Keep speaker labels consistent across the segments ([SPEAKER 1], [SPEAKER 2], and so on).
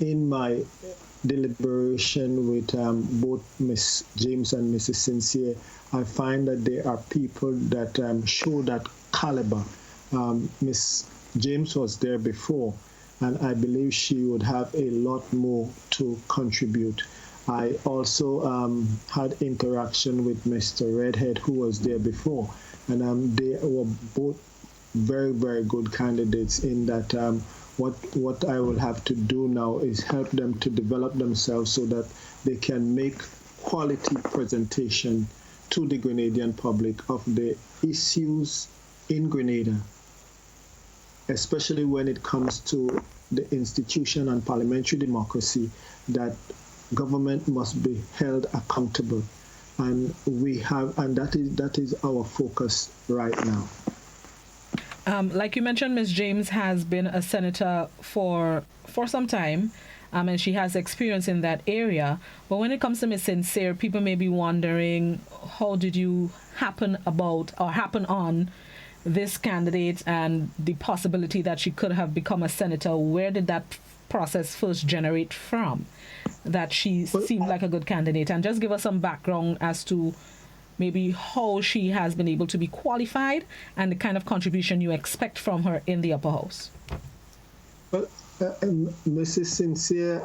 [SPEAKER 1] in my deliberation with both Miss James and Mrs. Sincere, I find that there are people that show that caliber. Miss James was there before, and I believe she would have a lot more to contribute. I also had interaction with Mr. Redhead, who was there before, and they were both very, very good candidates in that what I will have to do now is help them to develop themselves so that they can make quality presentation to the Grenadian public of the issues in Grenada, especially when it comes to the institution and parliamentary democracy, that government must be held accountable. And that is our focus right now.
[SPEAKER 2] Like you mentioned, Ms. James has been a senator for some time, and she has experience in that area. But when it comes to Ms. Sincere, people may be wondering, how did you happen on this candidate and the possibility that she could have become a senator? Where did that process first generate from, that she seemed like a good candidate? And just give us some background as to maybe how she has been able to be qualified and the kind of contribution you expect from her in the upper house.
[SPEAKER 1] Well, Mrs. Sincere,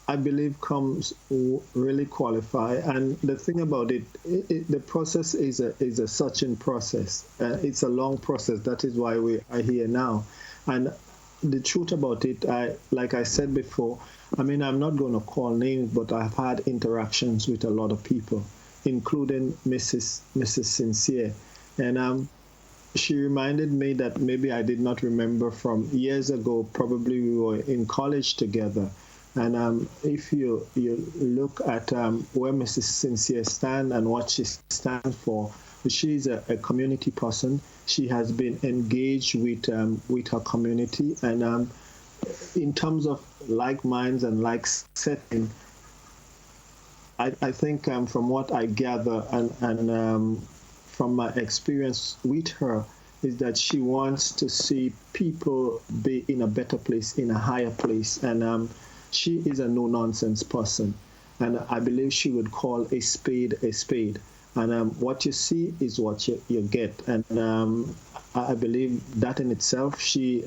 [SPEAKER 1] I believe, comes really qualified. And the thing about it, the process is a searching process. It's a long process. That is why we are here now. And the truth about it, like I said before, I mean, I'm not going to call names, but I've had interactions with a lot of people, including Mrs. Sincere. And she reminded me that maybe I did not remember from years ago. Probably we were in college together. And if you look at where Mrs. Sincere stands and what she stands for, she's a community person. She has been engaged with her community, and in terms of like minds and like setting, I think from what I gather and from my experience with her, is that she wants to see people be in a better place, in a higher place, and she is a no-nonsense person, and I believe she would call a spade a spade. And what you see is what you get, and I believe that in itself, she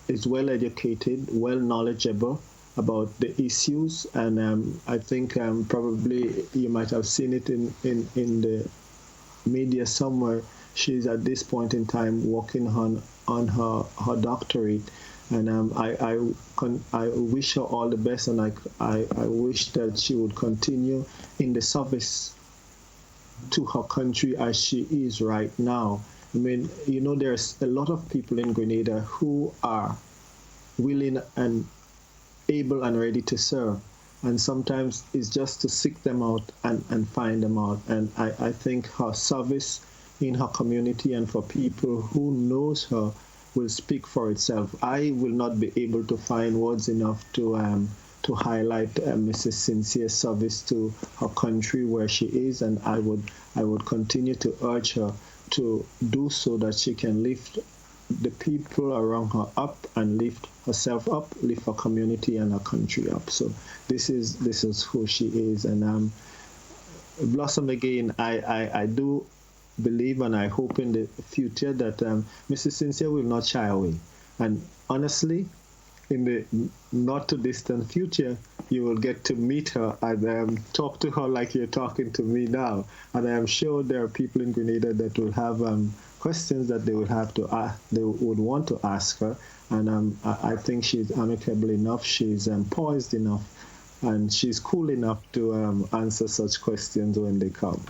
[SPEAKER 1] is well educated, well knowledgeable about the issues, and I think probably you might have seen it in the media somewhere. She's at this point in time working on her doctorate, and I wish her all the best, and I wish that she would continue in the service to her country as she is right now. I mean, there's a lot of people in Grenada who are willing and able and ready to serve. And sometimes it's just to seek them out and find them out. And I think her service in her community and for people who knows her will speak for itself. I will not be able to find words enough to highlight Mrs. Sincere's service to her country where she is, and I would continue to urge her to do so, that she can lift the people around her up and lift herself up, lift her community and her country up. So this is who she is. And Blossom, again, I do believe and I hope in the future that Mrs. Sincere will not shy away. And honestly, in the not too distant future, you will get to meet her and talk to her like you're talking to me now. And I am sure there are people in Grenada that will have questions that they would have to they would want to ask her. And I think she's amicable enough, she's poised enough, and she's cool enough to answer such questions when they come.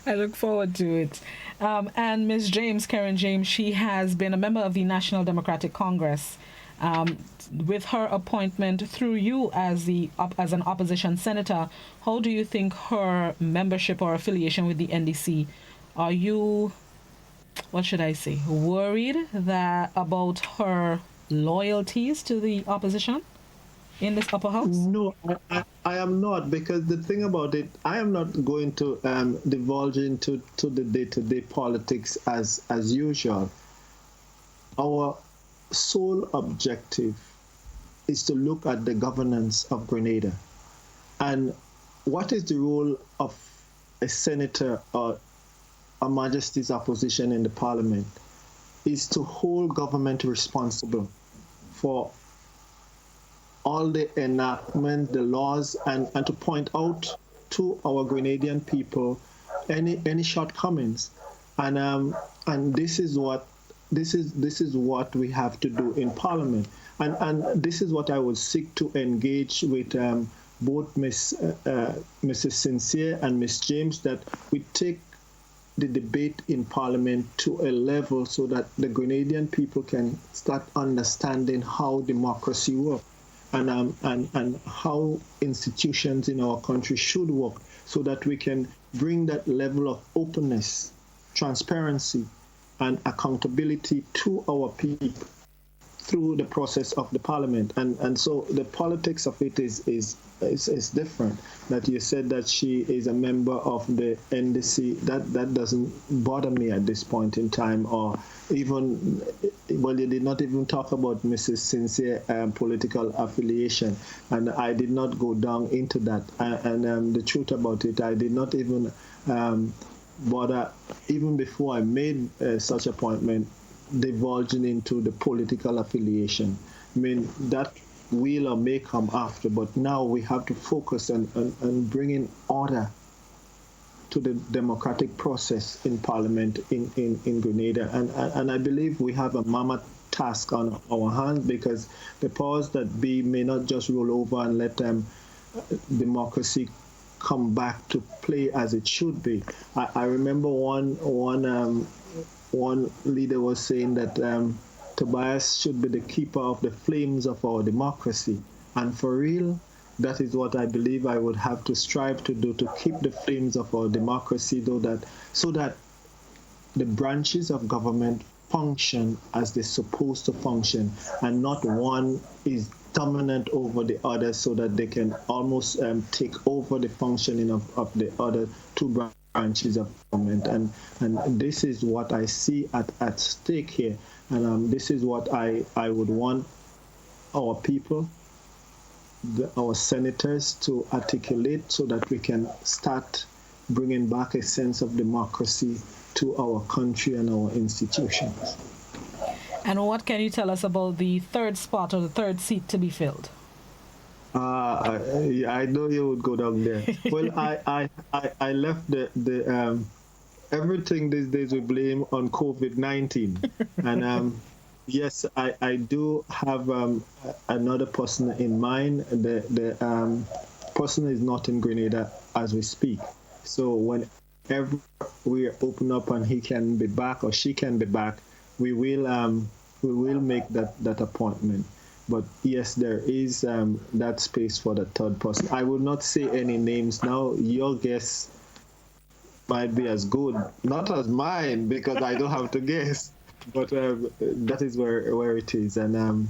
[SPEAKER 2] I look forward to it. And Ms. James, Karen James, she has been a member of the National Democratic Congress. With her appointment through you as an opposition senator, how do you think her membership or affiliation with the NDC? Are you, what should I say, worried about her loyalties to the opposition in this upper house?
[SPEAKER 1] No, I am not, because the thing about it, I am not going to divulge into the day-to-day politics as usual. Our sole objective is to look at the governance of Grenada. And what is the role of a senator or Her Majesty's opposition in the parliament is to hold government responsible for all the enactment, the laws, and to point out to our Grenadian people any shortcomings. And this is what we have to do in Parliament. And this is what I would seek to engage with both Mrs. Sincere and Miss James, that we take the debate in Parliament to a level so that the Grenadian people can start understanding how democracy works and how institutions in our country should work, so that we can bring that level of openness, transparency, and accountability to our people through the process of the parliament. And so the politics of it is different. That you said that she is a member of the NDC, that doesn't bother me at this point in time. Or even, well, you did not even talk about Mrs. Sincere political affiliation, and I did not go down into that. And the truth about it, I did not even bother, even before I made such appointment, divulging into the political affiliation. I mean, that will or may come after, but now we have to focus on bringing order to the democratic process in Parliament in Grenada. And I believe we have a mammoth task on our hands, because the powers that be may not just roll over and let democracy come back to play as it should be. I remember one leader was saying that Tobias should be the keeper of the flames of our democracy. And for real, that is what I believe I would have to strive to do, to keep the flames of our democracy, so that the branches of government function as they're supposed to function, and not one is dominant over the other, so that they can almost take over the functioning of the other two branches of government. And this is what I see at stake here. And this is what I would want our people, our senators, to articulate, so that we can start bringing back a sense of democracy to our country and our institutions.
[SPEAKER 2] And what can you tell us about the third spot, or the third seat to be filled?
[SPEAKER 1] I know you would go down there. Well, I left the everything these days we blame on COVID-19, and yes, I do have another person in mind. The person is not in Grenada as we speak. So whenever we open up and he can be back or she can be back, we will make that appointment. But yes, there is that space for the third person. I will not say any names now. Your guess might be as good, not as mine, because I don't have to guess. But that is where it is. And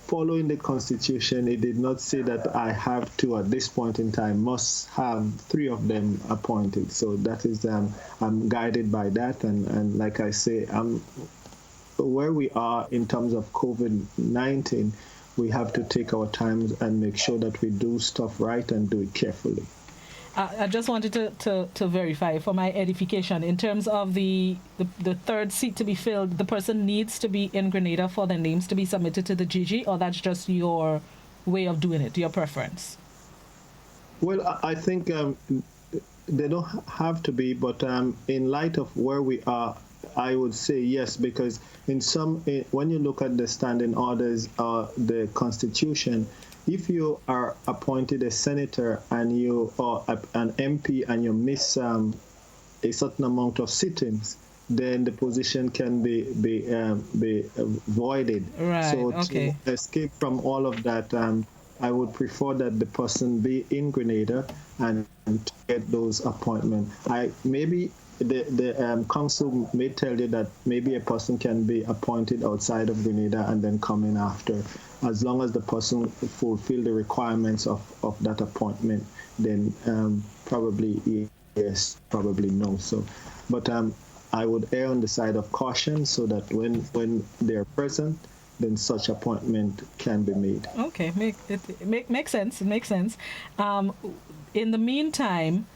[SPEAKER 1] following the Constitution, it did not say that I have to, at this point in time, must have 3 of them appointed. So that is, I'm guided by that. And like I say, where we are in terms of COVID-19, we have to take our time and make sure that we do stuff right and do it carefully.
[SPEAKER 2] I just wanted to verify for my edification, in terms of the third seat to be filled, the person needs to be in Grenada for their names to be submitted to the GG, or that's just your way of doing it, your preference?
[SPEAKER 1] Well, I think they don't have to be, but in light of where we are, I would say yes, because when you look at the standing orders, the Constitution, if you are appointed a senator and you are an MP and you miss a certain amount of sittings, then the position can be voided.
[SPEAKER 2] Right.
[SPEAKER 1] So
[SPEAKER 2] okay.
[SPEAKER 1] To escape from all of that, I would prefer that the person be in Grenada and to get those appointments. Maybe the council may tell you that maybe a person can be appointed outside of Grenada and then come in after. As long as the person fulfill the requirements of that appointment, then probably yes, probably no. So, but I would err on the side of caution so that when they're present, then such appointment can be made.
[SPEAKER 2] Okay, makes sense. It makes sense. Um, in the meantime,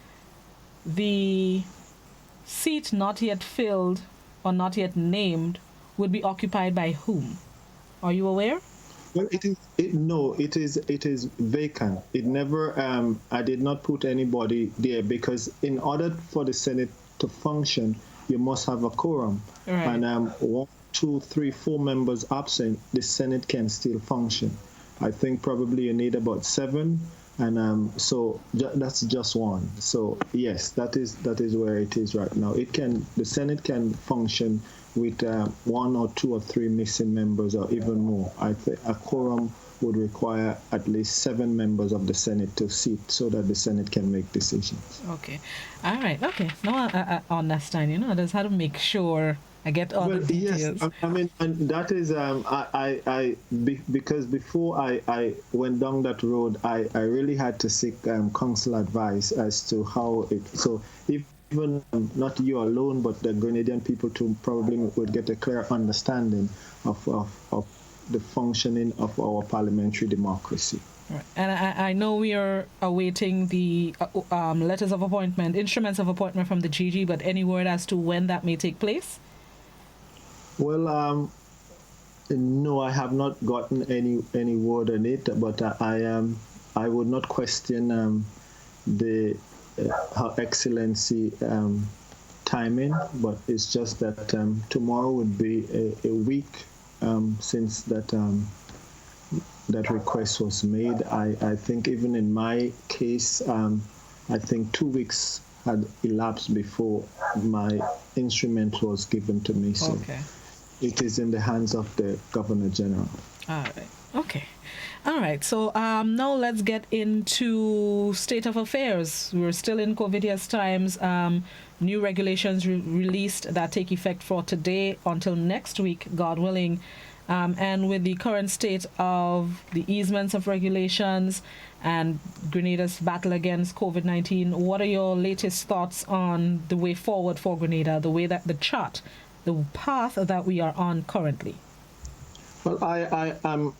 [SPEAKER 2] the seat not yet filled or not yet named would be occupied by whom? Are you aware?
[SPEAKER 1] Well, no, it is vacant. It never. I did not put anybody there because in order for the Senate to function, you must have a quorum,
[SPEAKER 2] Right.
[SPEAKER 1] and one, two, three, four members absent, the Senate can still function. I think probably you need about seven, and that's just one. So yes, that is where it is right now. The Senate can function with one or two or three missing members or even more. I think a quorum would require at least seven members of the Senate to sit so that the Senate can make decisions.
[SPEAKER 2] Okay. All right. Okay. No, I understand. I just had to make sure I get all the
[SPEAKER 1] Well, yes,
[SPEAKER 2] details.
[SPEAKER 1] I mean, and that is because before I went down that road, I really had to seek counsel advice as to how it. So even not you alone, but the Grenadian people too probably would get a clear understanding of the functioning of our parliamentary democracy.
[SPEAKER 2] Right. And I know we are awaiting the letters of appointment, instruments of appointment from the GG, but any word as to when that may take place?
[SPEAKER 1] Well, no, I have not gotten any word on it, but I would not question the Her Excellency timing, but it's just that tomorrow would be a week since that request was made. I think even in my case, I think 2 weeks had elapsed before my instrument was given to me. So
[SPEAKER 2] Okay.
[SPEAKER 1] it is in the hands of the Governor General.
[SPEAKER 2] All right. Okay. All right. So now let's get into state of affairs. We're still in COVIDious times. New regulations released that take effect for today until next week, God willing. And with the current state of the easements of regulations and Grenada's battle against COVID-19, what are your latest thoughts on the way forward for Grenada, the way that the path that we are on currently?
[SPEAKER 1] Well, I am.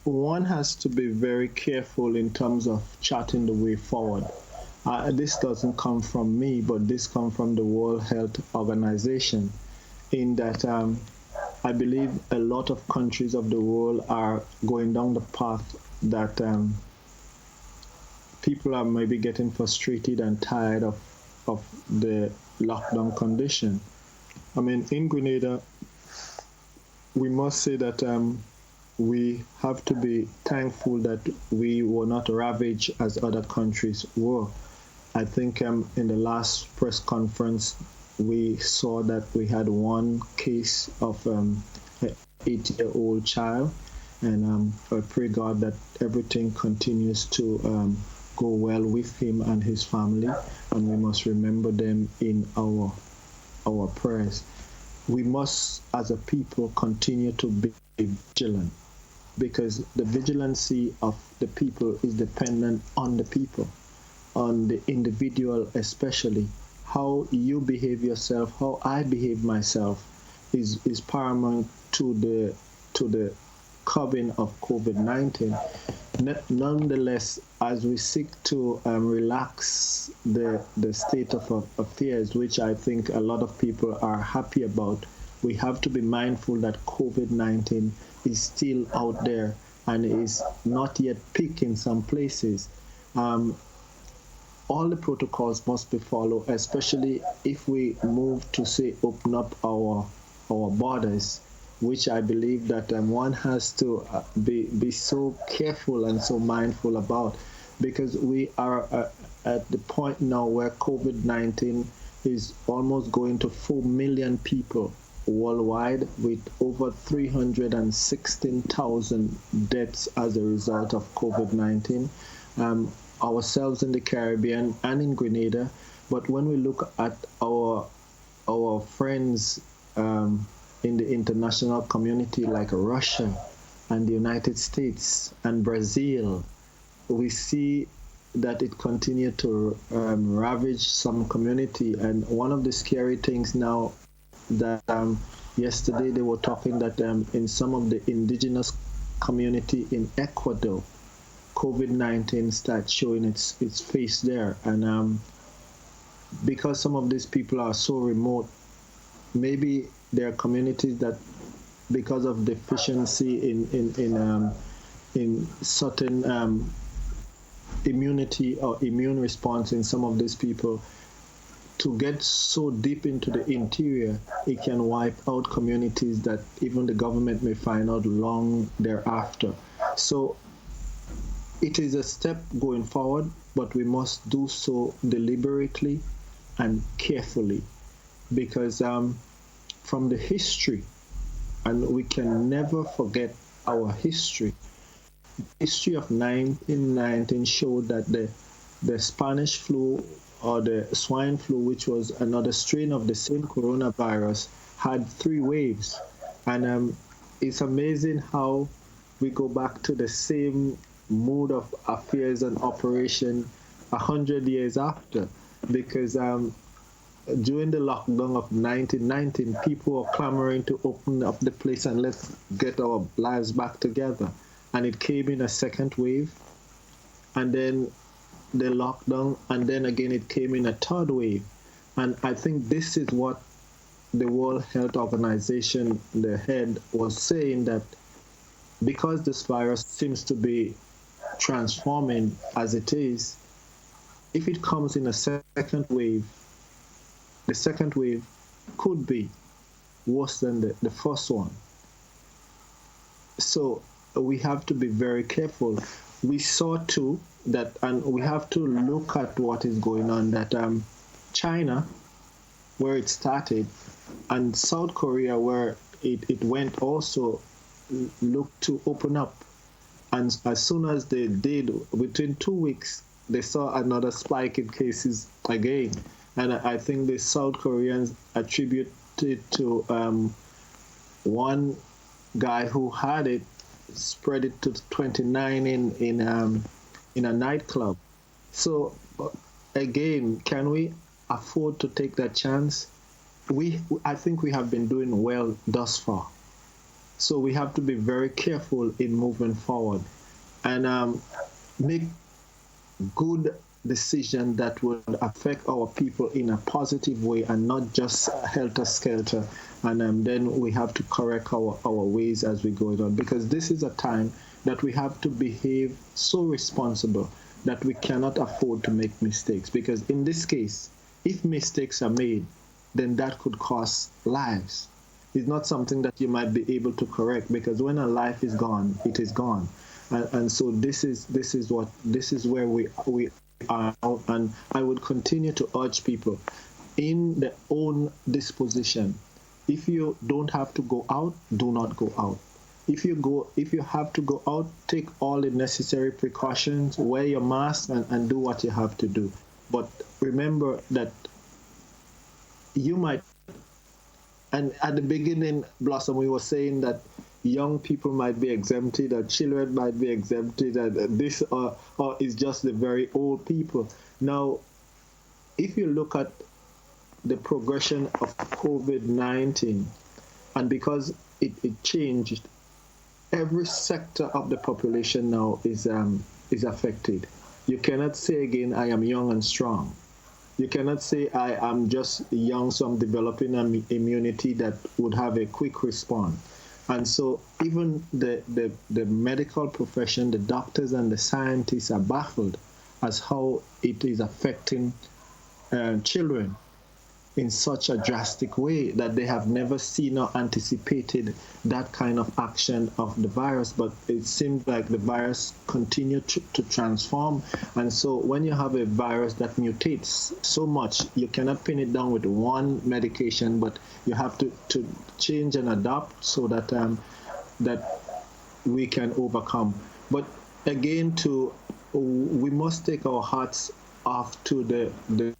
[SPEAKER 1] One has to be very careful in terms of charting the way forward. This doesn't come from me, but this comes from the World Health Organization, in that I believe a lot of countries of the world are going down the path that people are maybe getting frustrated and tired of the lockdown condition. I mean, in Grenada, we must say that we have to be thankful that we were not ravaged as other countries were. I think in the last press conference, we saw that we had one case of an 8-year-old child, and I pray God that everything continues to go well with him and his family, and we must remember them in our prayers. We must, as a people, continue to be vigilant, because the vigilancy of the people is dependent on the people, on the individual especially. How you behave yourself, how I behave myself is paramount to the curbing of COVID-19. Nonetheless, as we seek to relax the state of affairs, which I think a lot of people are happy about, we have to be mindful that COVID-19 is still out there and is not yet peaked in some places. All the protocols must be followed, especially if we move to, say, open up our borders, which I believe that one has to be so careful and so mindful about, because we are at the point now where COVID-19 is almost going to 4 million people worldwide, with over 316,000 deaths as a result of COVID-19. Ourselves in the Caribbean and in Grenada, but when we look at our friends in the international community like Russia and the United States and Brazil, we see that it continued to ravage some community. And one of the scary things now that yesterday they were talking that in some of the indigenous community in Ecuador, COVID-19 starts showing its face there, and because some of these people are so remote, maybe there are communities that, because of deficiency in certain immunity or immune response in some of these people, to get so deep into the interior, it can wipe out communities that even the government may find out long thereafter. So it is a step going forward, but we must do so deliberately and carefully, because from the history, and we can never forget our history. History of 1919 showed that the Spanish flu or the swine flu, which was another strain of the same coronavirus, had 3 waves. And it's amazing how we go back to the same mode of affairs and operation 100 years after, because during the lockdown of 1919, people were clamoring to open up the place and let's get our lives back together. And it came in a second wave, and then the lockdown, and then again it came in a third wave. And I think this is what the World Health Organization, the head, was saying, that because this virus seems to be transforming as it is, if it comes in a second wave, the second wave could be worse than the first one. So we have to be very careful. We saw too that, and we have to look at what is going on, that China, where it started, and South Korea, where it went, also looked to open up. And as soon as they did, within 2 weeks, they saw another spike in cases again. And I think the South Koreans attribute it to one guy who had it, spread it to 29 in a nightclub. So again, can we afford to take that chance? I think we have been doing well thus far. So we have to be very careful in moving forward, and make good decision that would affect our people in a positive way, and not just helter-skelter. And then we have to correct our ways as we go on, because this is a time that we have to behave so responsible that we cannot afford to make mistakes. Because in this case, if mistakes are made, then that could cost lives. It's not something that you might be able to correct, because when a life is gone, it is gone. And so this is where we are, and I would continue to urge people in their own disposition. If you don't have to go out, do not go out. If you have to go out, take all the necessary precautions, wear your mask, and do what you have to do. But remember that you might, and at the beginning, Blossom, we were saying that young people might be exempted, or children might be exempted, and this or is just the very old people. Now, if you look at the progression of COVID-19, and because it changed, every sector of the population now is affected. You cannot say again, I am young and strong. You cannot say, I am just young, so I'm developing an immunity that would have a quick response. And so even the medical profession, the doctors and the scientists are baffled as how it is affecting children in such a drastic way, that they have never seen or anticipated that kind of action of the virus. But it seems like the virus continued to transform. And so when you have a virus that mutates so much, you cannot pin it down with one medication, but you have to change and adapt so that that we can overcome. But again, we must take our hats off to the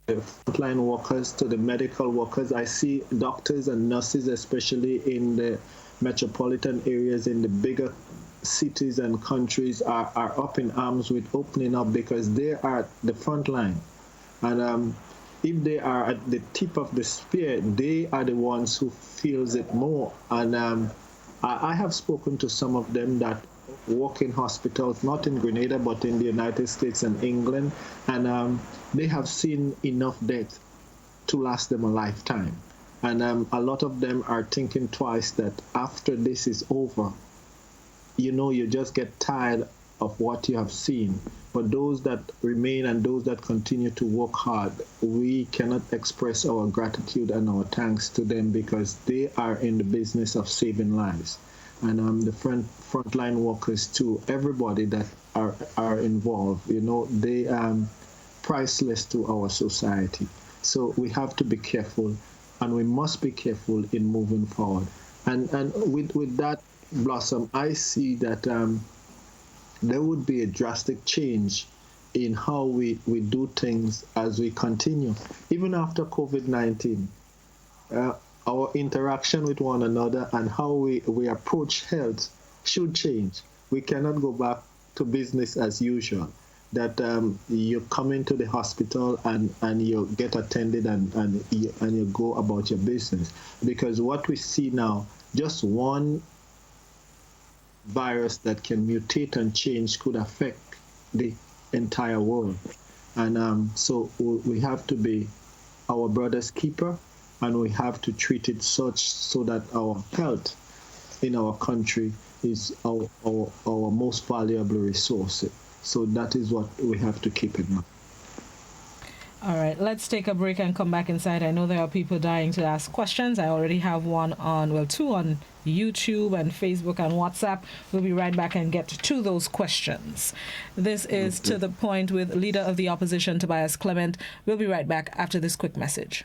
[SPEAKER 1] frontline workers, to the medical workers. I see doctors and nurses, especially in the metropolitan areas, in the bigger cities and countries, are up in arms with opening up, because they are the front line. And if they are at the tip of the spear, they are the ones who feels it more. And I have spoken to some of them that work in hospitals, not in Grenada, but in the United States and England, and they have seen enough death to last them a lifetime. And a lot of them are thinking twice that after this is over, you just get tired of what you have seen. But those that remain and those that continue to work hard, we cannot express our gratitude and our thanks to them because they are in the business of saving lives. And the frontline workers too, everybody that are involved, they priceless to our society. So we have to be careful, and we must be careful in moving forward. And with that, Blossom, I see that there would be a drastic change in how we do things as we continue. Even after COVID-19, our interaction with one another and how we approach health should change. We cannot go back to business as usual. That you come into the hospital and you get attended and you go about your business. Because what we see now, just one virus that can mutate and change could affect the entire world. And so we have to be our brother's keeper, and we have to treat it such so that our health in our country is our most valuable resource. So that is what we have to keep in mind.
[SPEAKER 2] All right, let's take a break and come back inside. I know there are people dying to ask questions. I already have two on YouTube and Facebook and WhatsApp. We'll be right back and get to those questions. This is To the Point with Leader of the Opposition, Tobias Clement. We'll be right back after this quick message.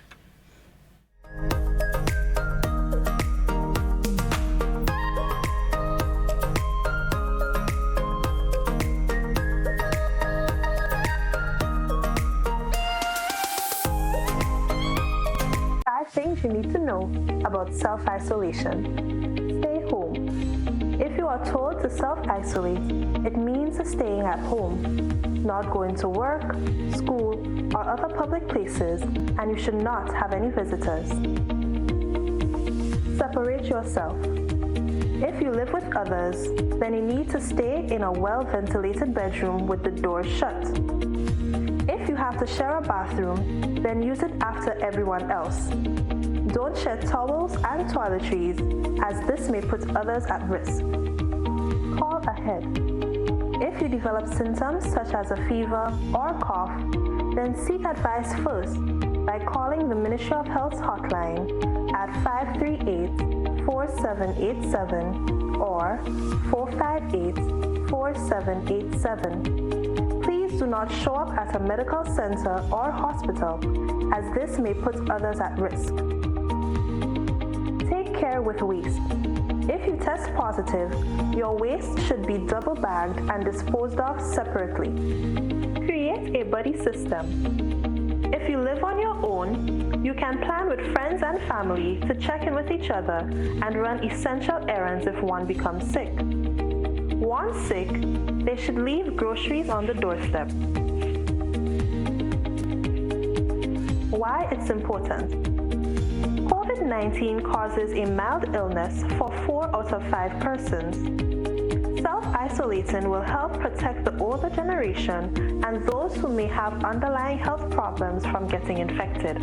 [SPEAKER 3] Things you need to know about self-isolation. Stay home. If you are told to self-isolate, it means staying at home, not going to work, school, or other public places, and you should not have any visitors. Separate yourself. If you live with others, then you need to stay in a well-ventilated bedroom with the door shut. If you have to share a bathroom, then use it after everyone else. Don't share towels and toiletries, as this may put others at risk. Call ahead. If you develop symptoms such as a fever or cough, then seek advice first by calling the Ministry of Health's hotline at 538-4787 or 458-4787. Please do not show up at a medical center or hospital, as this may put others at risk. Take care with waste. If you test positive, your waste should be double bagged and disposed of separately. Create a buddy system. If you live on your own, you can plan with friends and family to check in with each other and run essential errands if one becomes sick. Once sick, they should leave groceries on the doorstep. Why it's important. COVID-19 causes a mild illness for 4 out of 5 persons. Self-isolating will help protect the older generation and those who may have underlying health problems from getting infected.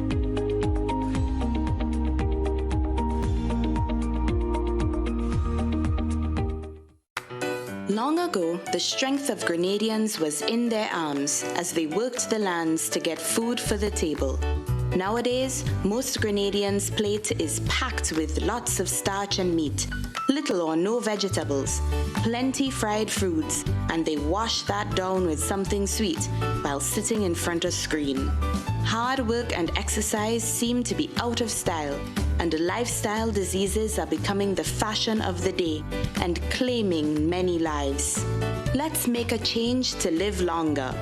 [SPEAKER 4] Long ago, the strength of Grenadians was in their arms as they worked the lands to get food for the table. Nowadays, most Grenadians' plate is packed with lots of starch and meat, little or no vegetables, plenty fried foods, and they wash that down with something sweet while sitting in front of screen. Hard work and exercise seem to be out of style, and lifestyle diseases are becoming the fashion of the day and claiming many lives. Let's make a change to live longer.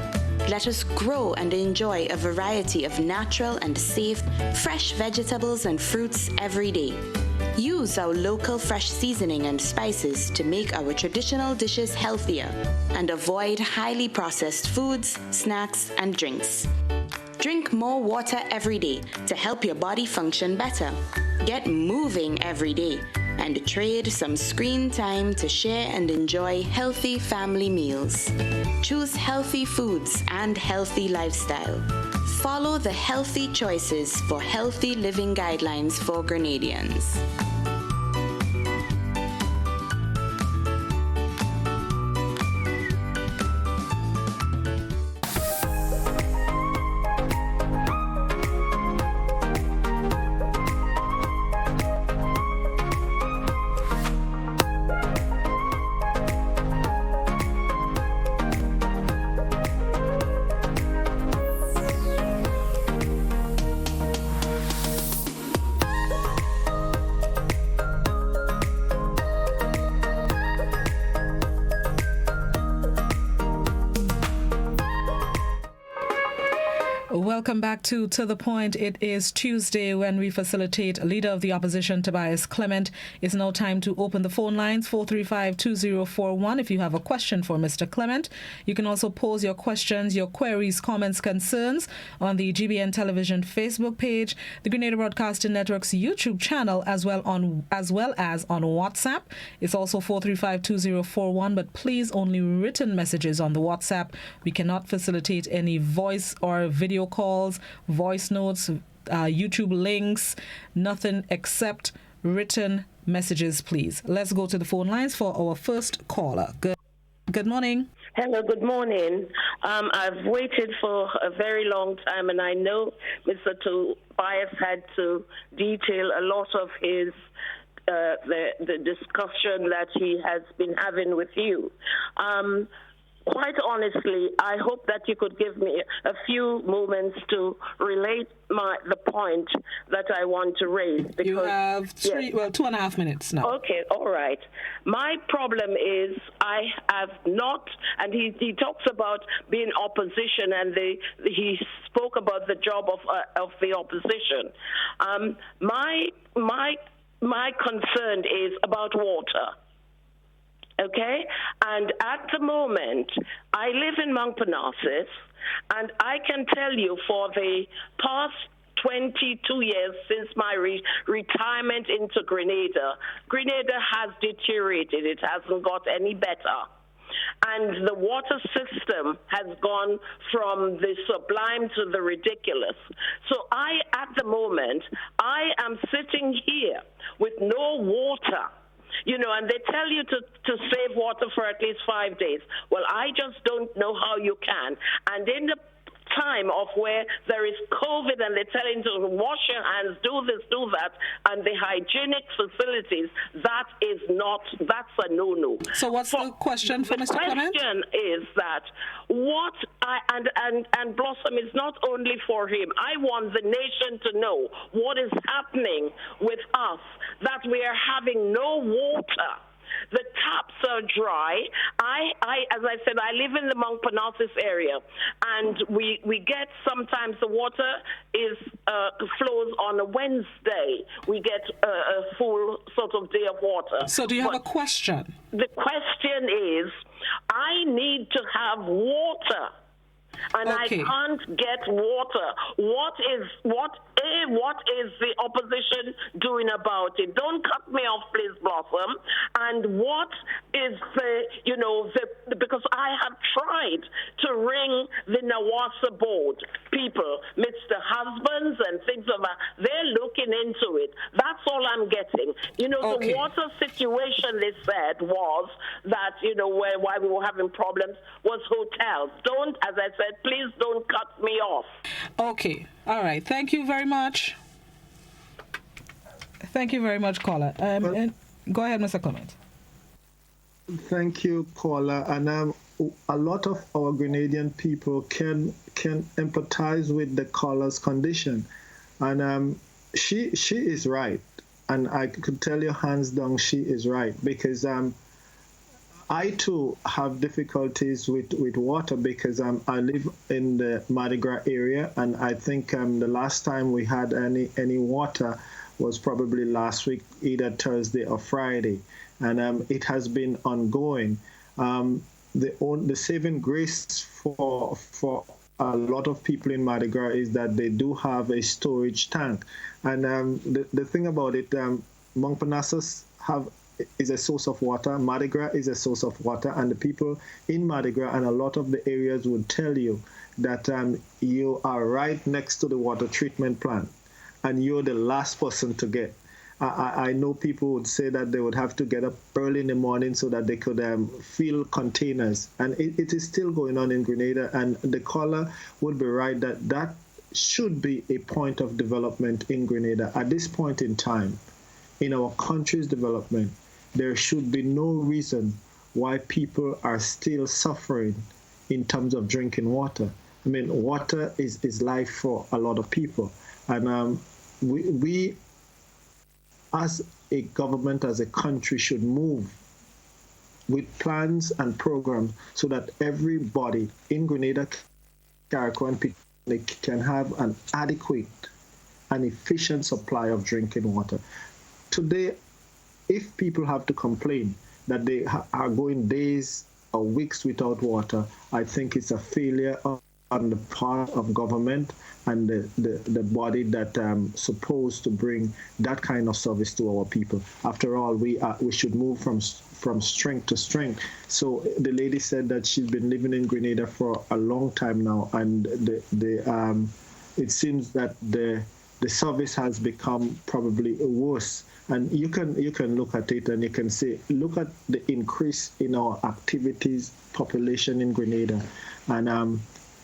[SPEAKER 4] Let us grow and enjoy a variety of natural and safe, fresh vegetables and fruits every day. Use our local fresh seasoning and spices to make our traditional dishes healthier and avoid highly processed foods, snacks, and drinks. Drink more water every day to help your body function better. Get moving every day and trade some screen time to share and enjoy healthy family meals. Choose healthy foods and healthy lifestyle. Follow the healthy choices for healthy living guidelines for Grenadians.
[SPEAKER 2] Welcome back to The Point. It is Tuesday when we facilitate Leader of the Opposition, Tobias Clement. It's now time to open the phone lines, 435-2041. If you have a question for Mr. Clement, you can also pose your questions, your queries, comments, concerns on the GBN Television Facebook page, the Grenada Broadcasting Network's YouTube channel, as well as on WhatsApp. It's also 435-2041, but please only written messages on the WhatsApp. We cannot facilitate any voice or video calls, voice notes, YouTube links, nothing except written messages, please. Let's go to the phone lines for our first caller. Good morning.
[SPEAKER 5] Hello, good morning. I've waited for a very long time, and I know Mr. Tobias had to detail a lot of his the discussion that he has been having with you. Quite honestly, I hope that you could give me a few moments to relate the point that I want to raise. Because,
[SPEAKER 2] you have 2.5 minutes now.
[SPEAKER 5] Okay, all right. My problem is I have not, and he talks about being opposition, and he spoke about the job of the opposition. My concern is about water. Okay? And at the moment, I live in Mount Parnassus, and I can tell you for the past 22 years since my retirement into Grenada has deteriorated. It hasn't got any better. And the water system has gone from the sublime to the ridiculous. So at the moment, I am sitting here with no water. And they tell you to save water for at least 5 days. Well, I just don't know how you can. And in the time of where there is COVID and they're telling you to wash your hands, do this, do that, and the hygienic facilities, that's a no-no.
[SPEAKER 2] So what's the question for Mr. Clement?
[SPEAKER 5] The question is that and Blossom is not only for him. I want the nation to know what is happening with us, that we are having no water. The taps are dry. As I said, I live in the Mount Parnassus area, and we get sometimes the water flows on a Wednesday. We get a full sort of day of water.
[SPEAKER 2] So do you have a question?
[SPEAKER 5] The question is, I need to have water. And
[SPEAKER 2] okay.
[SPEAKER 5] I can't get water. What is the opposition doing about it? Don't cut me off, please, Blossom. And what is because I have tried to ring the Nawasa board people, Mr. Husbands and things like that. They're looking into it. That's all I'm getting.
[SPEAKER 2] Okay.
[SPEAKER 5] The water situation, they said, was that, why we were having problems was hotels. As I said, please don't cut me off.
[SPEAKER 2] Okay. All right. Thank you very much. Thank you very much, caller. And go ahead, Mr. Clement.
[SPEAKER 1] Thank you, caller. And a lot of our Grenadian people can empathize with the caller's condition. And she is right. And I could tell you hands down she is right. Because I too have difficulties with water because I live in the Mardi Gras area, and I think the last time we had any water was probably last week, either Thursday or Friday, and it has been ongoing. The saving grace for a lot of people in Mardi Gras is that they do have a storage tank. And the thing about it, Montparnasse is a source of water, Mardi Gras is a source of water, and the people in Mardi Gras and a lot of the areas would tell you that you are right next to the water treatment plant, and you're the last person to get. I know people would say that they would have to get up early in the morning so that they could fill containers. And it is still going on in Grenada. And the caller would be right that should be a point of development in Grenada. At this point in time, in our country's development, there should be no reason why people are still suffering in terms of drinking water. I mean, water is life for a lot of people. And we as a government, as a country, should move with plans and programs so that everybody in Grenada, Carriacou, and Picnic can have an adequate and efficient supply of drinking water. Today, if people have to complain that they are going days or weeks without water, I think it's a failure on the part of government and the body that supposed to bring that kind of service to our people. After all, we should move from strength to strength. So the lady said that she's been living in Grenada for a long time now, and it seems that the service has become probably worse. And you can look at it and you can say, look at the increase in our activities population in Grenada, and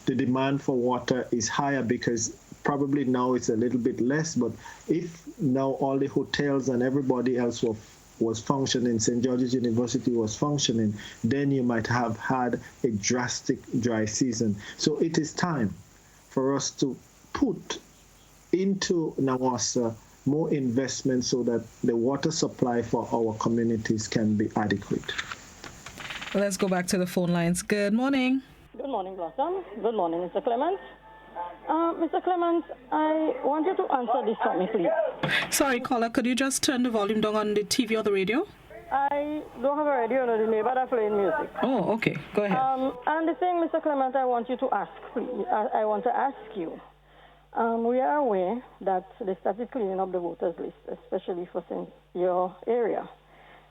[SPEAKER 1] the demand for water is higher because probably now it's a little bit less. But if now all the hotels and everybody else was functioning, St. George's University was functioning, then you might have had a drastic dry season. So it is time for us to put into Nawassa more investment so that the water supply for our communities can be adequate.
[SPEAKER 2] Let's go back to the phone lines. Good morning.
[SPEAKER 6] Good morning, Blossom. Good morning, Mr. Clement. Mr. Clement, I want you to answer this for me, please.
[SPEAKER 2] Sorry, caller, could you just turn the volume down on the TV or the radio?
[SPEAKER 6] I don't have a radio on the neighbor that playing music.
[SPEAKER 2] Oh, okay. Go ahead.
[SPEAKER 6] And the thing, Mr. Clement, I want you to ask, please. I want to ask you. We are aware that they started cleaning up the voters list, especially for your area.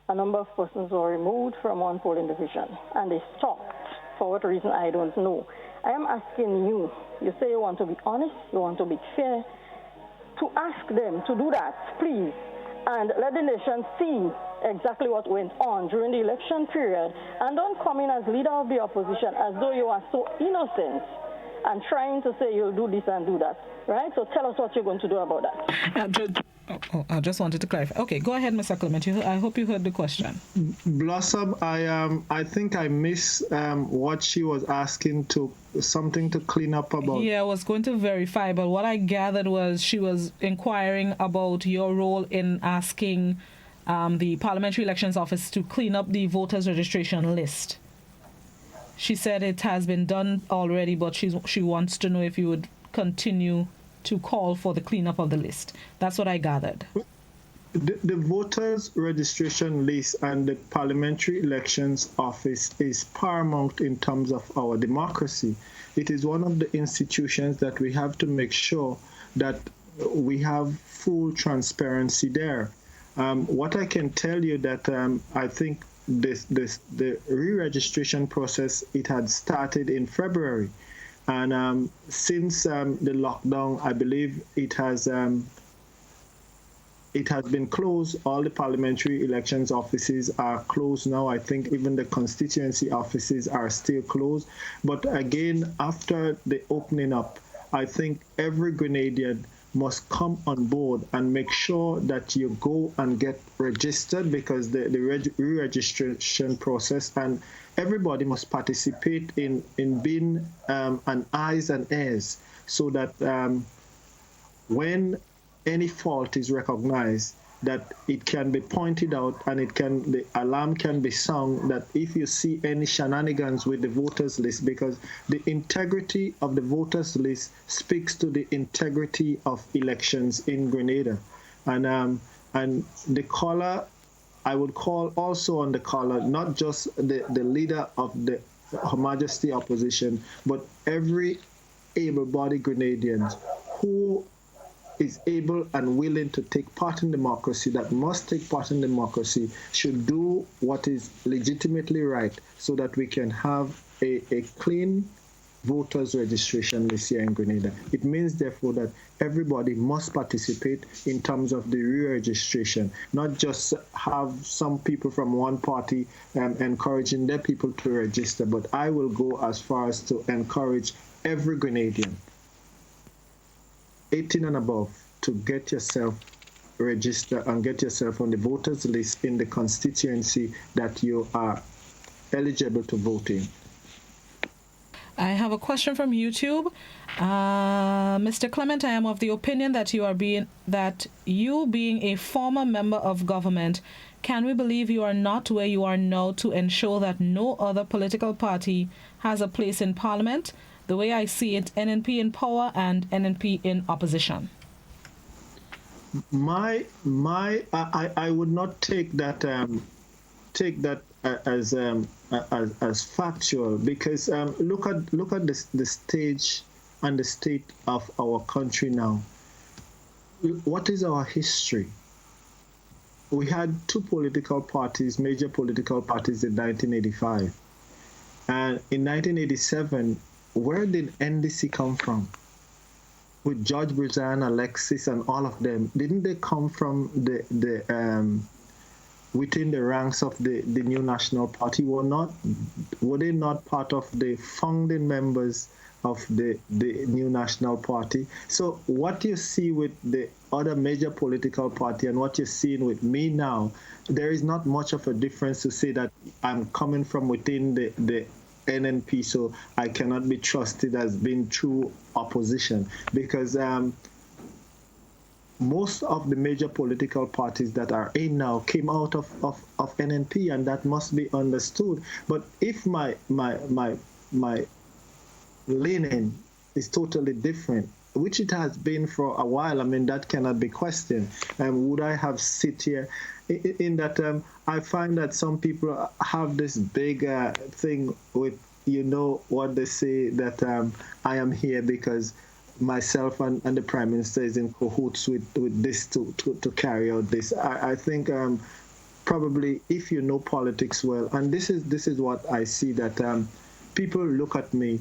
[SPEAKER 6] A number of persons were removed from one polling division, and they stopped. For what reason, I don't know. I am asking you, you say you want to be honest, you want to be fair, to ask them to do that, please, and let the nation see exactly what went on during the election period, and don't come in as leader of the opposition as though you are so innocent and trying to say you'll do this and do that, right? So tell us what you're going to do about that.
[SPEAKER 2] I just wanted to clarify. Okay, go ahead, Mr. Clement. I hope you heard the question.
[SPEAKER 1] Blossom, I think I missed what she was asking something to clean up about.
[SPEAKER 2] Yeah, I was going to verify, but what I gathered was she was inquiring about your role in asking the Parliamentary Elections Office to clean up the voters registration list. She said it has been done already, but she wants to know if you would continue to call for the cleanup of the list. That's what I gathered.
[SPEAKER 1] The voters registration list and the Parliamentary Elections Office is paramount in terms of our democracy. It is one of the institutions that we have to make sure that we have full transparency there. What I can tell you that I think the re-registration process, it had started in February, and since the lockdown, I believe it has been closed. All the parliamentary elections offices are closed now. I think even the constituency offices are still closed. But again, after the opening up, I think every Grenadian must come on board and make sure that you go and get registered, because the re-registration process, and everybody must participate in being an eyes and ears, so that when any fault is recognized, that it can be pointed out and the alarm can be sung, that if you see any shenanigans with the voters list, because the integrity of the voters list speaks to the integrity of elections in Grenada. And the caller, I would call also on the caller, not just the leader of the Her Majesty opposition, but every able-bodied Grenadians who is able and willing to take part in democracy, that must take part in democracy, should do what is legitimately right so that we can have a clean voters registration this year in Grenada. It means, therefore, that everybody must participate in terms of the re-registration, not just have some people from one party encouraging their people to register, but I will go as far as to encourage every Grenadian 18 and above to get yourself registered and get yourself on the voters list in the constituency that you are eligible to vote in.
[SPEAKER 2] I have a question from YouTube. Mr. Clement, I am of the opinion that you being a former member of government, can we believe you are not where you are now to ensure that no other political party has a place in Parliament? The way I see it, NNP in power and NNP in opposition.
[SPEAKER 1] I would not take that as factual, because look at the stage and the state of our country now. What is our history? We had two political parties, major political parties, in 1985, and in 1987, where did NDC come from? With George Brizan, Alexis, and all of them, didn't they come from within the ranks of the new National Party? Were they not part of the founding members of the new National Party? So what you see with the other major political party and what you're seeing with me now, there is not much of a difference to say that I'm coming from within the NNP, so I cannot be trusted as being true opposition, because most of the major political parties that are in now came out of NNP, and that must be understood. But if my leaning is totally different, which it has been for a while, I mean, that cannot be questioned. Would I have sit here in that I find that some people have this big thing with, what they say, that I am here because myself and the Prime Minister is in cahoots with this to carry out this. I think probably, if you know politics well, and this is what I see, that people look at me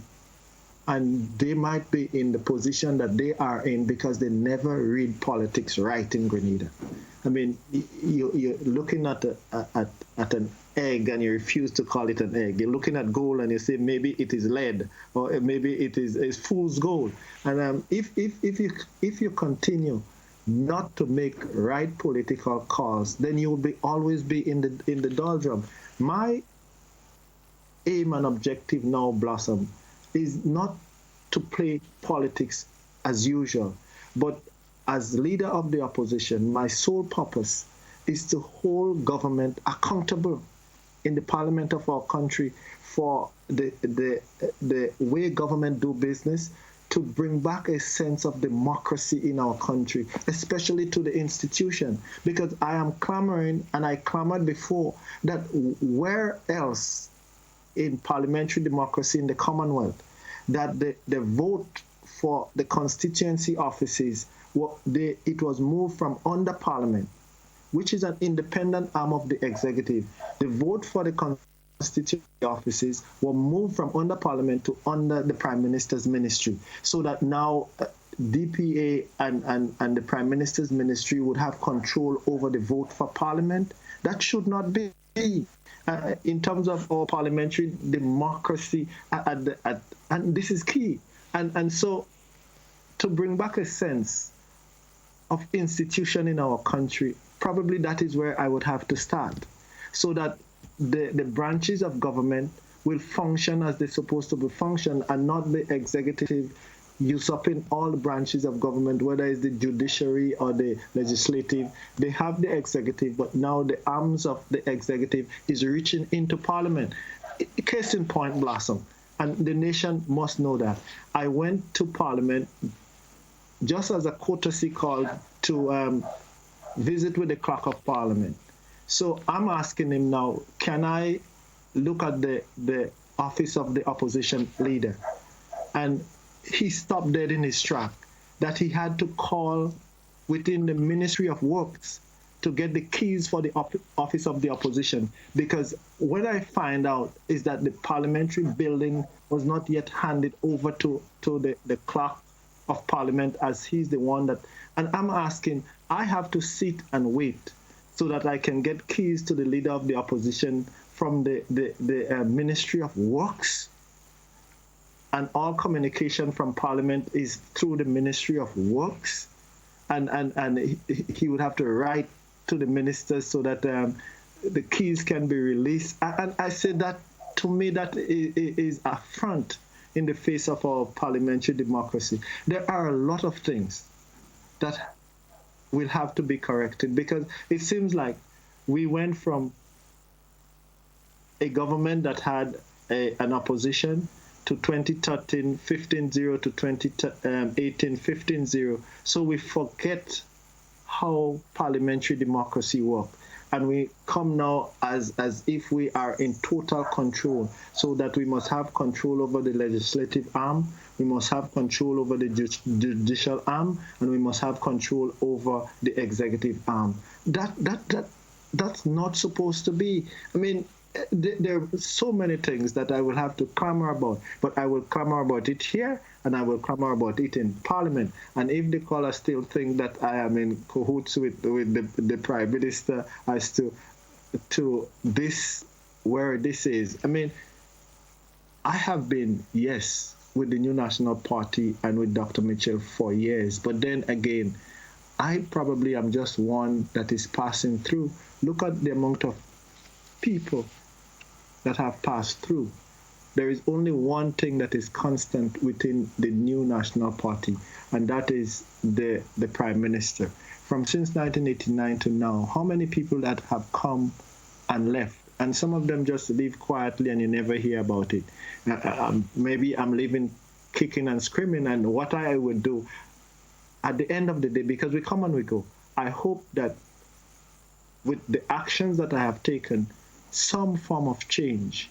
[SPEAKER 1] and they might be in the position that they are in because they never read politics right in Grenada. I mean, you're looking at an egg and you refuse to call it an egg. You're looking at gold and you say maybe it is lead, or maybe it is fool's gold. And if you continue not to make right political calls, then you will always be in the doldrum. My aim and objective now, Blossom, is not to play politics as usual, but as leader of the opposition, my sole purpose is to hold government accountable in the parliament of our country for the way government do business, to bring back a sense of democracy in our country, especially to the institution. Because I am clamoring, and I clamored before, that where else in parliamentary democracy in the Commonwealth, that the vote for the constituency offices, it was moved from under Parliament, which is an independent arm of the executive. The vote for the constituency offices were moved from under Parliament to under the Prime Minister's ministry, so that now DPA and the Prime Minister's ministry would have control over the vote for Parliament. That should not be. In terms of our parliamentary democracy, and this is key. And so to bring back a sense of institution in our country, probably that is where I would have to start, so that the branches of government will function as they're supposed to be function, and not the executive usurping all the branches of government, whether it's the judiciary or the legislative. They have the executive, but now the arms of the executive is reaching into Parliament. Case in point, Blossom, and the nation must know that. I went to Parliament just as a courtesy call to visit with the clerk of Parliament. So I'm asking him now, can I look at the office of the opposition leader? And he stopped dead in his track, that he had to call within the Ministry of Works to get the keys for the office of the opposition. Because what I find out is that the parliamentary building was not yet handed over to the clerk of parliament, as he's the one that, and I'm asking, I have to sit and wait so that I can get keys to the leader of the opposition from the Ministry of Works. And all communication from Parliament is through the Ministry of Works. And he would have to write to the ministers so that the keys can be released. And I said that, to me, that is an affront in the face of our parliamentary democracy. There are a lot of things that will have to be corrected, because it seems like we went from a government that had an opposition to 2013 15-0 to 2018 15-0. So we forget how parliamentary democracy works. And we come now as if we are in total control, so that we must have control over the legislative arm, we must have control over the judicial arm, and we must have control over the executive arm. That's not supposed to be. I mean, there are so many things that I will have to clamor about, but I will clamor about it here, and I will clamor about it in Parliament. And if the caller still think that I am in cahoots with the Prime Minister as to this, where this is, I mean, I have been, yes, with the New National Party and with Dr. Mitchell for years, but then again, I probably am just one that is passing through. Look at the amount of people that have passed through. There is only one thing that is constant within the New National Party, and that is the Prime Minister. From since 1989 to now, how many people that have come and left? And some of them just leave quietly and you never hear about it. Maybe I'm leaving kicking and screaming, and what I would do at the end of the day, because we come and we go, I hope that with the actions that I have taken, some form of change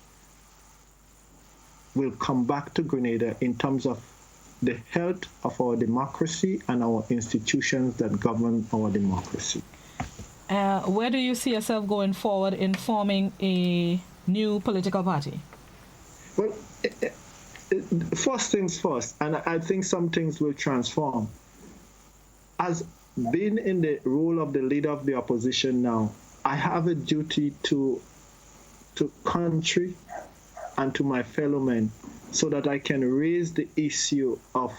[SPEAKER 1] will come back to Grenada in terms of the health of our democracy and our institutions that govern our democracy.
[SPEAKER 2] Where do you see yourself going forward in forming a new political party?
[SPEAKER 1] Well, first things first, and I think some things will transform. As being in the role of the leader of the opposition now, I have a duty to country and to my fellow men, so that I can raise the issue of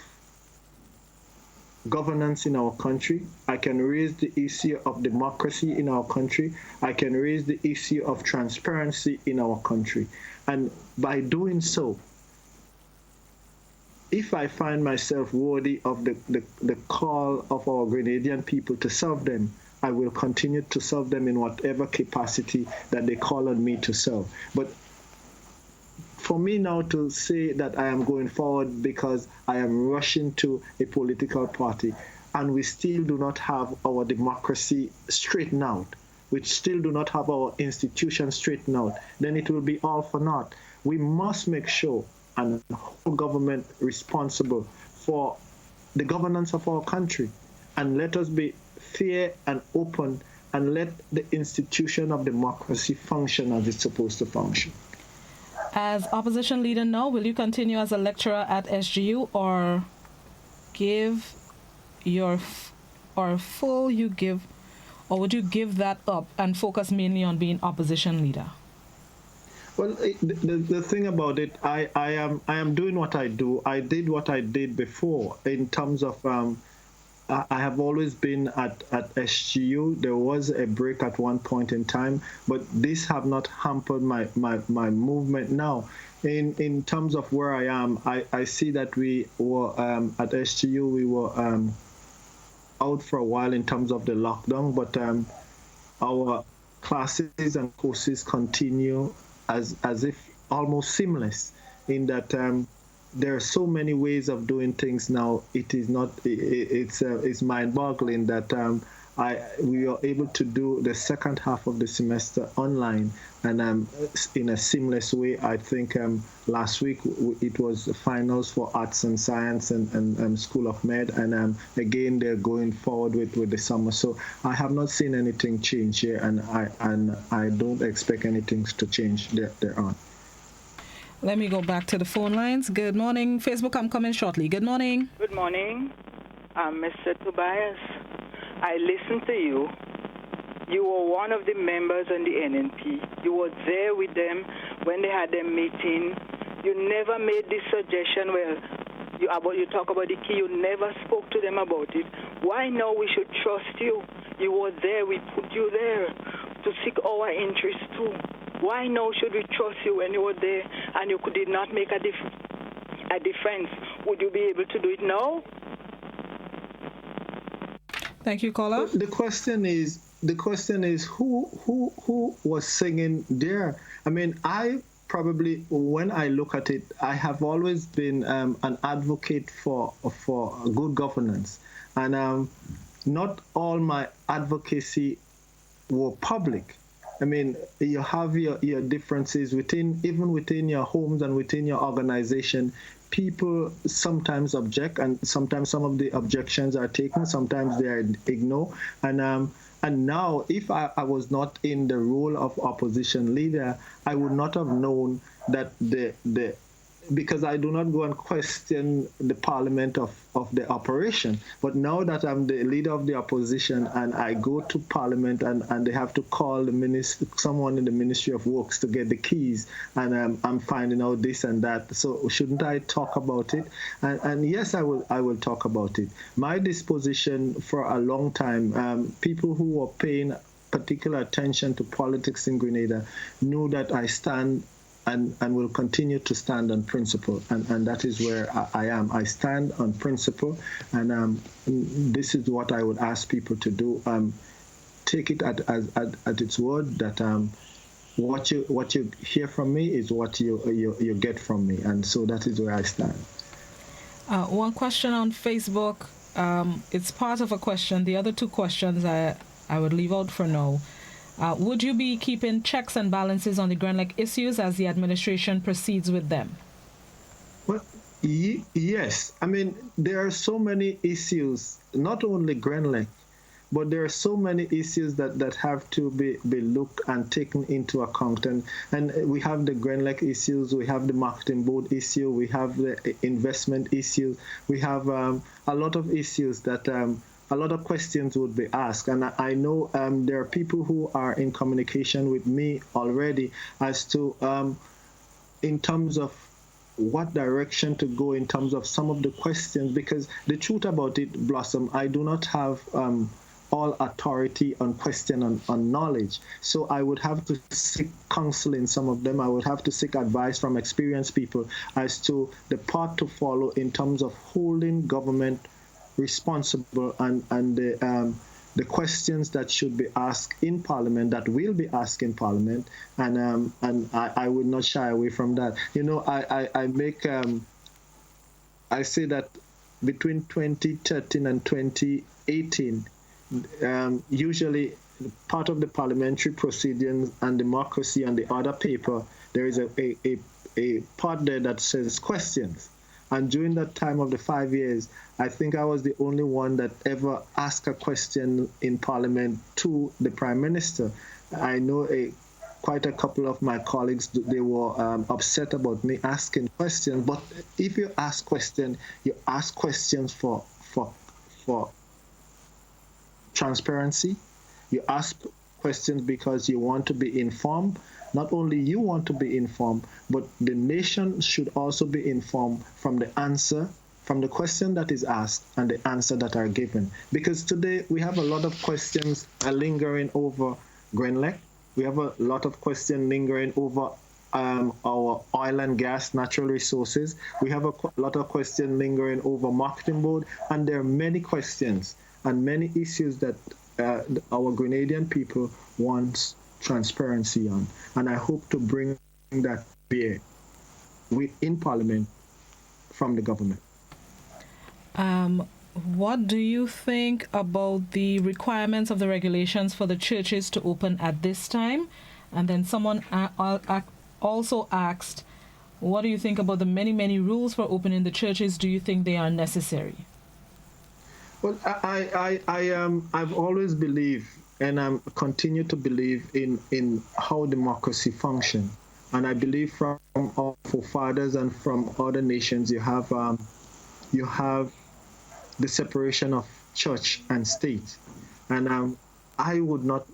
[SPEAKER 1] governance in our country. I can raise the issue of democracy in our country. I can raise the issue of transparency in our country. And by doing so, if I find myself worthy of the call of our Grenadian people to serve them, I will continue to serve them in whatever capacity that they call on me to serve. But for me now to say that I am going forward because I am rushing to a political party, and we still do not have our democracy straightened out, we still do not have our institutions straightened out, then it will be all for naught. We must make sure and hold government responsible for the governance of our country, and let us be fair and open, and let the institution of democracy function as it's supposed to function.
[SPEAKER 2] As opposition leader now, will you continue as a lecturer at SGU, or would you give that up and focus mainly on being opposition leader?
[SPEAKER 1] Well, the thing about it, I am doing what I do. I did what I did before in terms of I have always been at SGU. There was a break at one point in time, but this have not hampered my movement now. In terms of where I am, I see that we were at SGU, we were out for a while in terms of the lockdown, but our classes and courses continue as if almost seamless, in that there are so many ways of doing things now. It is not. It's mind-boggling that we were able to do the second half of the semester online, and in a seamless way. I think last week it was the finals for Arts and Science and School of Med, and again they're going forward with the summer. So I have not seen anything change here, and I don't expect anything to change there on.
[SPEAKER 2] Let me go back to the phone lines. Good morning, Facebook. I'm coming shortly. Good morning.
[SPEAKER 7] Good morning, Mr. Tobias. I listened to you. You were one of the members on the NNP. You were there with them when they had their meeting. You never made this suggestion where you talk about the key. You never spoke to them about it. Why now we should trust you? You were there. We put you there to seek our interests too. Why now should we trust you when you were there and you did not make a difference? Would you be able to do it now?
[SPEAKER 2] Thank you, caller.
[SPEAKER 1] The question is who was singing there? I mean, when I look at it, I have always been an advocate for good governance, and not all my advocacy were public. I mean, you have your differences even within your homes and within your organization. People sometimes object, and sometimes some of the objections are taken, sometimes they are ignored. And now, if I was not in the role of opposition leader, I would not have known that because I do not go and question the parliament of the operation. But now that I'm the leader of the opposition and I go to parliament and they have to call someone in the Ministry of Works to get the keys, and I'm finding out this and that. So shouldn't I talk about it? And yes, I will talk about it. My disposition for a long time, people who were paying particular attention to politics in Grenada knew that I stand and will continue to stand on principle, and that is where I am. I stand on principle, and this is what I would ask people to do. Take it at its word that what you hear from me is what you get from me, and so that is where I stand.
[SPEAKER 2] One question on Facebook. It's part of a question. The other two questions I would leave out for now. Would you be keeping checks and balances on the Grenlec issues as the administration proceeds with them?
[SPEAKER 1] Well, yes. I mean, there are so many issues, not only Grenlec, but there are so many issues that have to be looked and taken into account. And we have the Grenlec issues, we have the marketing board issue, we have the investment issue, we have a lot of issues that a lot of questions would be asked. And I know there are people who are in communication with me already as to, in terms of what direction to go in terms of some of the questions, because the truth about it, Blossom, I do not have all authority on question on knowledge. So I would have to seek counsel in some of them. I would have to seek advice from experienced people as to the path to follow in terms of holding government responsible and the questions that should be asked in Parliament, that will be asked in Parliament, and I would not shy away from that. You know, I say that between 2013 and 2018, usually part of the parliamentary proceedings and democracy on the other paper, there is a part there that says questions. And during that time of the 5 years, I think I was the only one that ever asked a question in Parliament to the Prime Minister. I know quite a couple of my colleagues, they were upset about me asking questions. But if you ask questions for transparency. You ask questions because you want to be informed. Not only you want to be informed, but the nation should also be informed from the answer, from the question that is asked and the answer that are given. Because today we have a lot of questions lingering over Grenlec. We have a lot of questions lingering over our oil and gas, natural resources. We have a lot of questions lingering over marketing board, and there are many questions and many issues that our Grenadian people want transparency on. And I hope to bring that bear in Parliament from the government.
[SPEAKER 2] what do you think about the requirements of the regulations for the churches to open at this time? And then someone also asked, what do you think about the many, many rules for opening the churches? Do you think they are necessary?
[SPEAKER 1] Well, I've always believed, and I continue to believe in how democracy functions. And I believe from our forefathers and from other nations, you have the separation of church and state. And I would not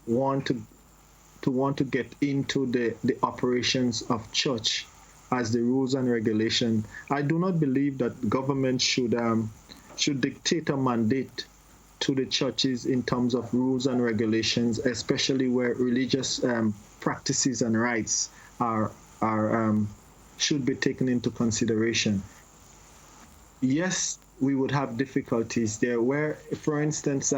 [SPEAKER 1] want to get into the operations of church as the rules and regulation. I do not believe that government should dictate a mandate to the churches in terms of rules and regulations, especially where religious practices and rights should be taken into consideration. Yes, we would have difficulties there where, for instance,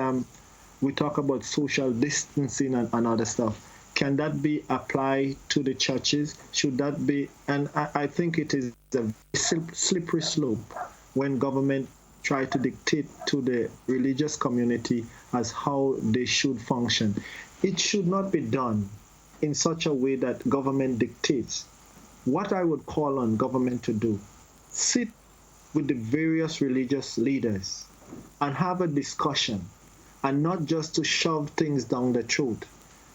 [SPEAKER 1] we talk about social distancing and other stuff. Can that be applied to the churches? Should that be? And I think it is a slippery slope when government try to dictate to the religious community as how they should function. It should not be done in such a way that government dictates. What I would call on government to do, sit with the various religious leaders and have a discussion, and not just to shove things down the throat.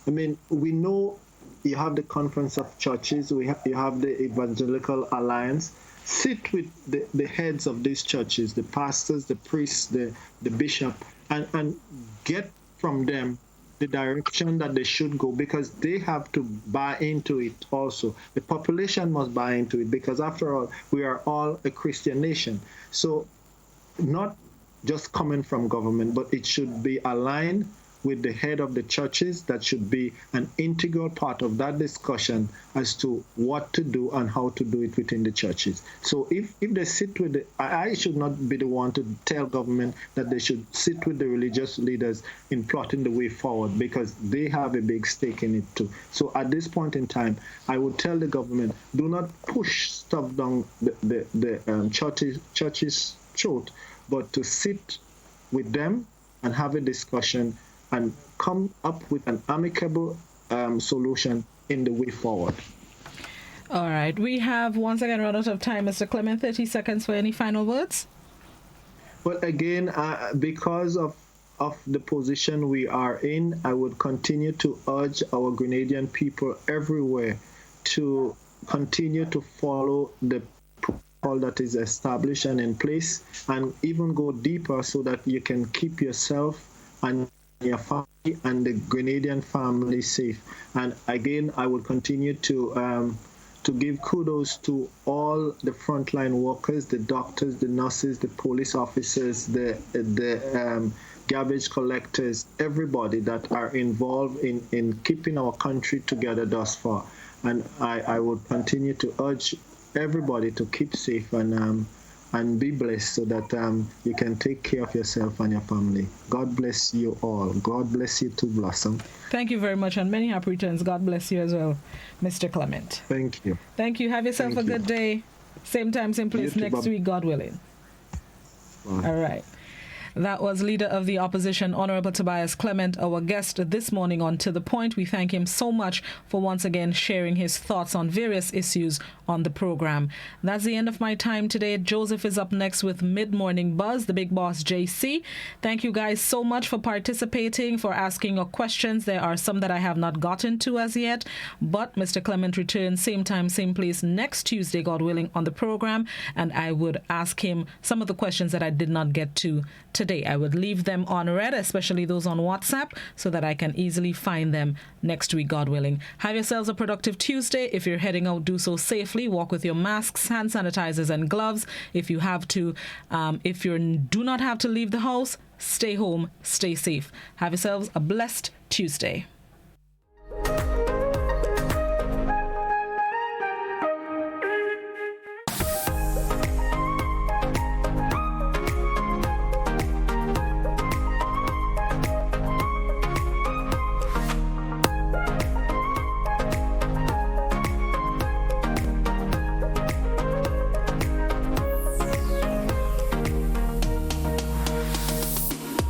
[SPEAKER 1] I mean, we know you have the Conference of Churches, you have the Evangelical Alliance. Sit with the heads of these churches, the pastors, the priests, the bishop, and get from them the direction that they should go, because they have to buy into it also. The population must buy into it, because after all, we are all a Christian nation. So not just coming from government, but it should be aligned with the head of the churches. That should be an integral part of that discussion as to what to do and how to do it within the churches. So if they sit with I should not be the one to tell government that they should sit with the religious leaders in plotting the way forward, because they have a big stake in it too. So at this point in time, I would tell the government, do not push stuff down the churches' throat, but to sit with them and have a discussion and come up with an amicable solution in the way forward.
[SPEAKER 2] All right. We have once again run out of time. Mr. Clement, 30 seconds for any final words.
[SPEAKER 1] Well, again, because of the position we are in, I would continue to urge our Grenadian people everywhere to continue to follow the protocol that is established and in place, and even go deeper so that you can keep yourself and your family and the Grenadian family safe. And again, I will continue to give kudos to all the frontline workers, the doctors, the nurses, the police officers, the garbage collectors, everybody that are involved in keeping our country together thus far. And I will continue to urge everybody to keep safe and be blessed, so that you can take care of yourself and your family. God bless you all. God bless you too, Blossom.
[SPEAKER 2] Thank you very much, and many happy returns. God bless you as well, Mr. Clement.
[SPEAKER 1] Thank you.
[SPEAKER 2] Thank you. Have yourself a good day. Same time, same place next week, God willing. Bye. All right. That was Leader of the Opposition, Honorable Tobias Clement, our guest this morning on To The Point. We thank him so much for once again sharing his thoughts on various issues on the program. That's the end of my time today. Joseph is up next with Mid-Morning Buzz, the big boss JC. Thank you guys so much for participating, for asking your questions. There are some that I have not gotten to as yet, but Mr. Clement returns same time, same place next Tuesday, God willing, on the program, and I would ask him some of the questions that I did not get to today. I would leave them on red, especially those on WhatsApp, so that I can easily find them next week, God willing. Have yourselves a productive Tuesday. If you're heading out, do so safely. Walk with your masks, hand sanitizers, and gloves. If you have to, if you do not have to leave the house, stay home, stay safe. Have yourselves a blessed Tuesday.